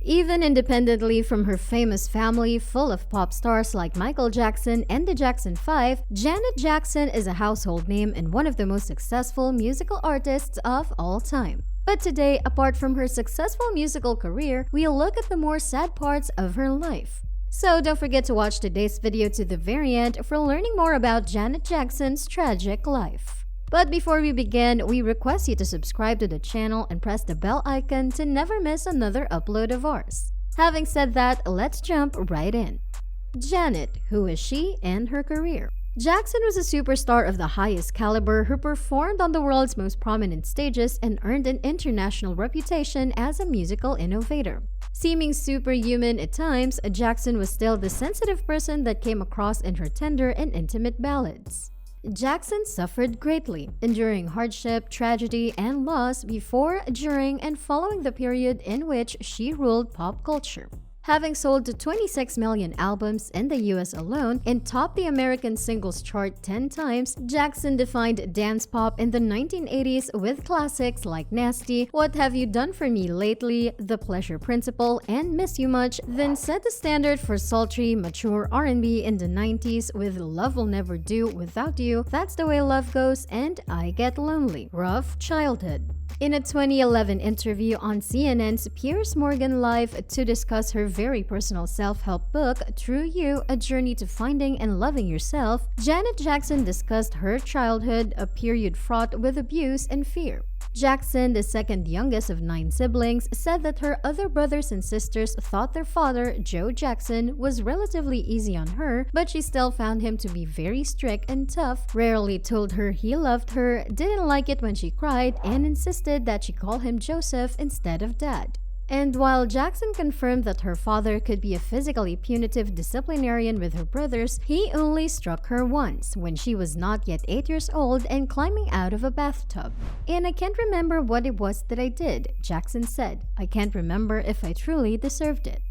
Even independently from her famous family full of pop stars like Michael Jackson and the Jackson 5, Janet Jackson is a household name and one of the most successful musical artists of all time. But today, apart from her successful musical career, we'll look at the more sad parts of her life. So don't forget to watch today's video to the very end for learning more about Janet Jackson's tragic life. But before we begin, we request you to subscribe to the channel and press the bell icon to never miss another upload of ours. Having said that, let's jump right in. Janet, who is she and her career? Jackson was a superstar of the highest caliber who performed on the world's most prominent stages and earned an international reputation as a musical innovator. Seeming superhuman at times, Jackson was still the sensitive person that came across in her tender and intimate ballads. Jackson suffered greatly, enduring hardship, tragedy, and loss before, during, and following the period in which she ruled pop culture. Having sold to 26 million albums in the US alone and topped the American singles chart 10 times, Jackson defined dance pop in the 1980s with classics like Nasty, What Have You Done For Me Lately, The Pleasure Principle, and Miss You Much, then set the standard for sultry, mature R&B in the 90s with Love Will Never Do Without You, That's the Way Love Goes, and I Get Lonely, Rough Childhood. In a 2011 interview on CNN's Piers Morgan Live to discuss her very personal self-help book, True You, A Journey to Finding and Loving Yourself, Janet Jackson discussed her childhood, a period fraught with abuse and fear. Jackson, the second youngest of 9 siblings, said that her other brothers and sisters thought their father, Joe Jackson, was relatively easy on her, but she still found him to be very strict and tough, rarely told her he loved her, didn't like it when she cried, and insisted that she call him Joseph instead of Dad. And while Jackson confirmed that her father could be a physically punitive disciplinarian with her brothers, he only struck her once, when she was not yet 8 years old and climbing out of a bathtub. "And I can't remember what it was that I did," Jackson said. "I can't remember if I truly deserved it."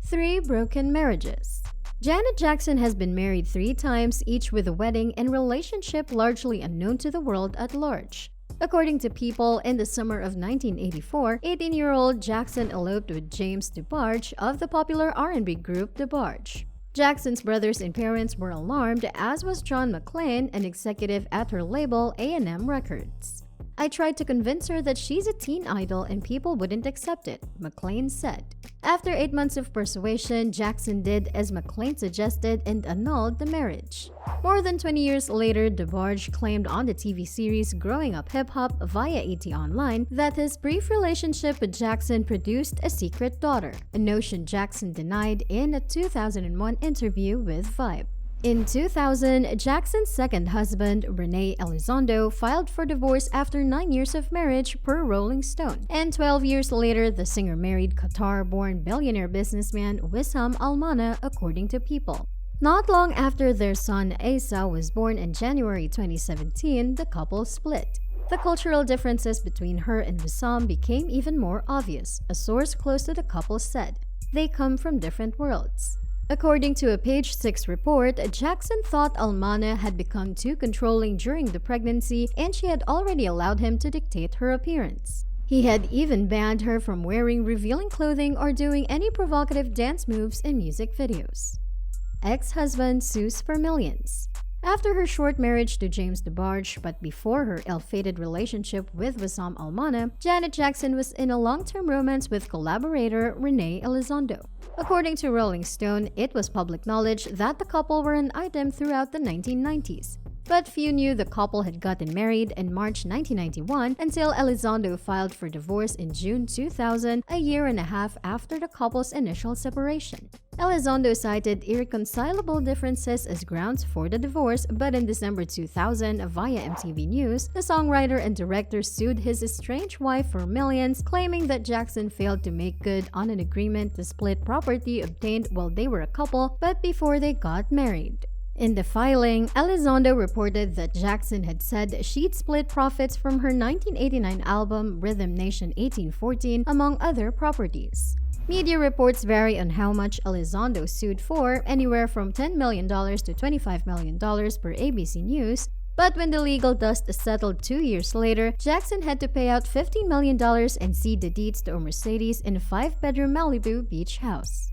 3 broken marriages. Janet Jackson has been married 3 times, each with a wedding and relationship largely unknown to the world at large. According to People, in the summer of 1984, 18-year-old Jackson eloped with James DeBarge of the popular R&B group DeBarge. Jackson's brothers and parents were alarmed, as was John McClain, an executive at her label A&M Records. "I tried to convince her that she's a teen idol and people wouldn't accept it," McClain said. After 8 months of persuasion, Jackson did as McClain suggested and annulled the marriage. More than 20 years later, DeBarge claimed on the TV series Growing Up Hip Hop via ET Online that his brief relationship with Jackson produced a secret daughter, a notion Jackson denied in a 2001 interview with Vibe. In 2000, Jackson's second husband, Renee Elizondo, filed for divorce after 9 years of marriage per Rolling Stone. And 12 years later, the singer married Qatar-born billionaire businessman Wissam Almana, according to People. Not long after their son Asa was born in January 2017, the couple split. The cultural differences between her and Wissam became even more obvious, a source close to the couple said. They come from different worlds. According to a Page 6 report, Jackson thought Almana had become too controlling during the pregnancy and she had already allowed him to dictate her appearance. He had even banned her from wearing revealing clothing or doing any provocative dance moves in music videos. Ex-husband sues for millions. After her short marriage to James DeBarge, but before her ill-fated relationship with Wissam Almana, Janet Jackson was in a long-term romance with collaborator Renee Elizondo. According to Rolling Stone, it was public knowledge that the couple were an item throughout the 1990s. But few knew the couple had gotten married in March 1991 until Elizondo filed for divorce in June 2000, a year and a half after the couple's initial separation. Elizondo cited irreconcilable differences as grounds for the divorce, but in December 2000, via MTV News, the songwriter and director sued his estranged wife for millions, claiming that Jackson failed to make good on an agreement to split property obtained while they were a couple, but before they got married. In the filing, Elizondo reported that Jackson had said she'd split profits from her 1989 album Rhythm Nation 1814, among other properties. Media reports vary on how much Elizondo sued for, anywhere from $10 million to $25 million per ABC News, But when the legal dust settled 2 years later, Jackson had to pay out $15 million and cede the deeds to a Mercedes in a 5-bedroom Malibu beach house.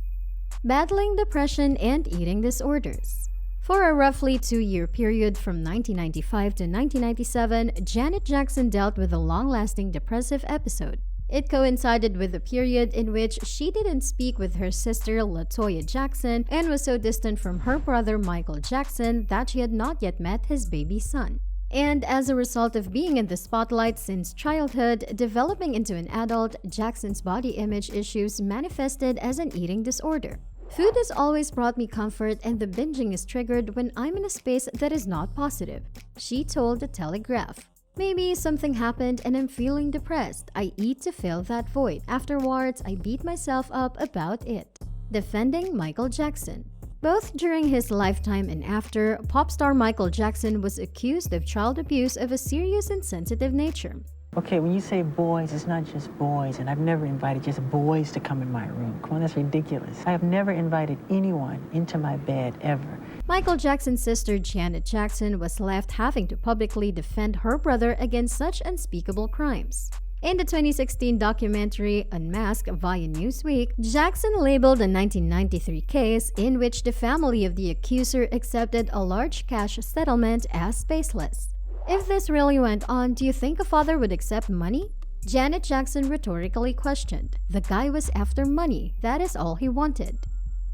Battling depression and eating disorders. For a roughly 2-year period from 1995 to 1997, Janet Jackson dealt with a long-lasting depressive episode. It coincided with the period in which she didn't speak with her sister LaToya Jackson and was so distant from her brother Michael Jackson that she had not yet met his baby son. And as a result of being in the spotlight since childhood, developing into an adult, Jackson's body image issues manifested as an eating disorder. Food has always brought me comfort, and the binging is triggered when I'm in a space that is not positive, she told The Telegraph. Maybe something happened and I'm feeling depressed. I eat to fill that void. Afterwards, I beat myself up about it. Defending Michael Jackson. Both during his lifetime and after, pop star Michael Jackson was accused of child abuse of a serious and sensitive nature. Okay, when you say boys, it's not just boys, and I've never invited just boys to come in my room. Come on, that's ridiculous. I have never invited anyone into my bed, ever. Michael Jackson's sister Janet Jackson was left having to publicly defend her brother against such unspeakable crimes. In the 2016 documentary Unmasked via Newsweek, Jackson labeled a 1993 case in which the family of the accuser accepted a large cash settlement as baseless. If this really went on, do you think a father would accept money? Janet Jackson rhetorically questioned. The guy was after money. That is all he wanted.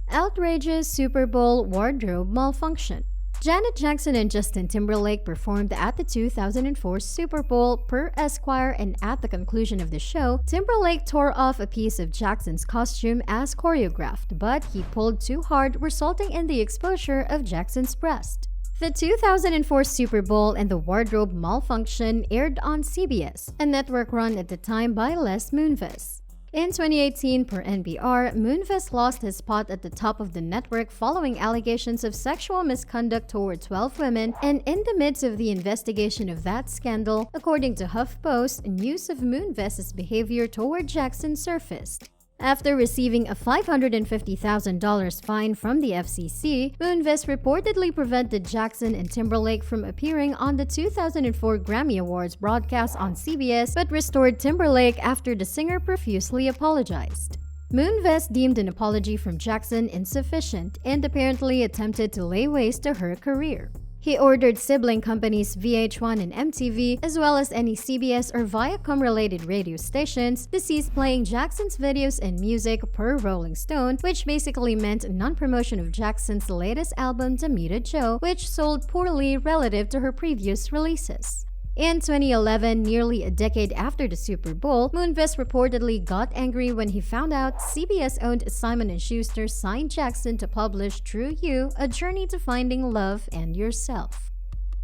Outrageous Super Bowl wardrobe malfunction. Janet Jackson and Justin Timberlake performed at the 2004 Super Bowl per Esquire, and at the conclusion of the show, Timberlake tore off a piece of Jackson's costume as choreographed, but he pulled too hard, resulting in the exposure of Jackson's breast. The 2004 Super Bowl and the wardrobe malfunction aired on CBS, a network run at the time by Les Moonves. In 2018, per NPR, Moonves lost his spot at the top of the network following allegations of sexual misconduct toward 12 women, and in the midst of the investigation of that scandal, according to HuffPost, news of Moonves' behavior toward Jackson surfaced. After receiving a $550,000 fine from the FCC, Moonves reportedly prevented Jackson and Timberlake from appearing on the 2004 Grammy Awards broadcast on CBS, but restored Timberlake after the singer profusely apologized. Moonves deemed an apology from Jackson insufficient and apparently attempted to lay waste to her career. He ordered sibling companies VH1 and MTV, as well as any CBS or Viacom-related radio stations, to cease playing Jackson's videos and music per Rolling Stone, which basically meant non-promotion of Jackson's latest album, Damita Jo, which sold poorly relative to her previous releases. In 2011, nearly a decade after the Super Bowl, Moonves reportedly got angry when he found out CBS-owned Simon & Schuster signed Jackson to publish True You, A Journey to Finding Love and Yourself.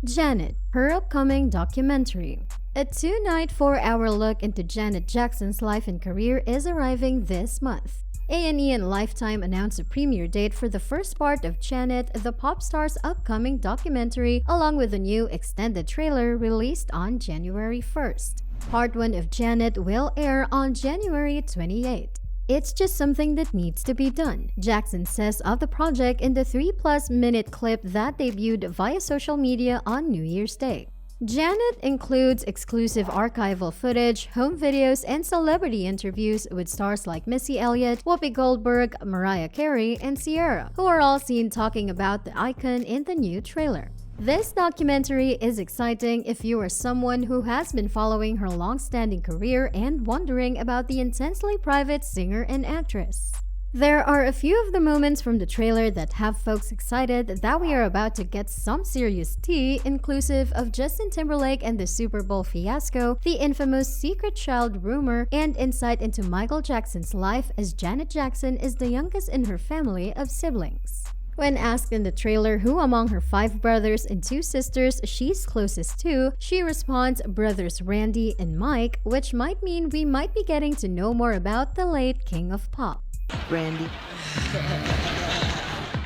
Janet, her upcoming documentary. A 2-night, 4-hour look into Janet Jackson's life and career is arriving this month. A&E and Lifetime announced a premiere date for the first part of Janet, the pop star's upcoming documentary, along with a new extended trailer released on January 1st. Part 1 of Janet will air on January 28. It's just something that needs to be done, Jackson says of the project in the 3+ minute clip that debuted via social media on New Year's Day. Janet includes exclusive archival footage, home videos, and celebrity interviews with stars like Missy Elliott, Whoopi Goldberg, Mariah Carey, and Ciara, who are all seen talking about the icon in the new trailer. This documentary is exciting if you are someone who has been following her long-standing career and wondering about the intensely private singer and actress. There are a few of the moments from the trailer that have folks excited that we are about to get some serious tea, inclusive of Justin Timberlake and the Super Bowl fiasco, the infamous secret child rumor, and insight into Michael Jackson's life, as Janet Jackson is the youngest in her family of siblings. When asked in the trailer who among her 5 brothers and 2 sisters she's closest to, she responds brothers Randy and Mike, which might mean we might be getting to know more about the late King of Pop. Randy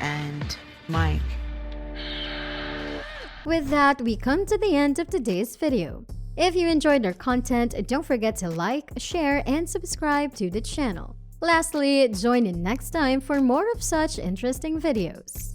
and Mike. With that, we come to the end of today's video. If you enjoyed our content, don't forget to like, share, and subscribe to the channel. Lastly, join in next time for more of such interesting videos.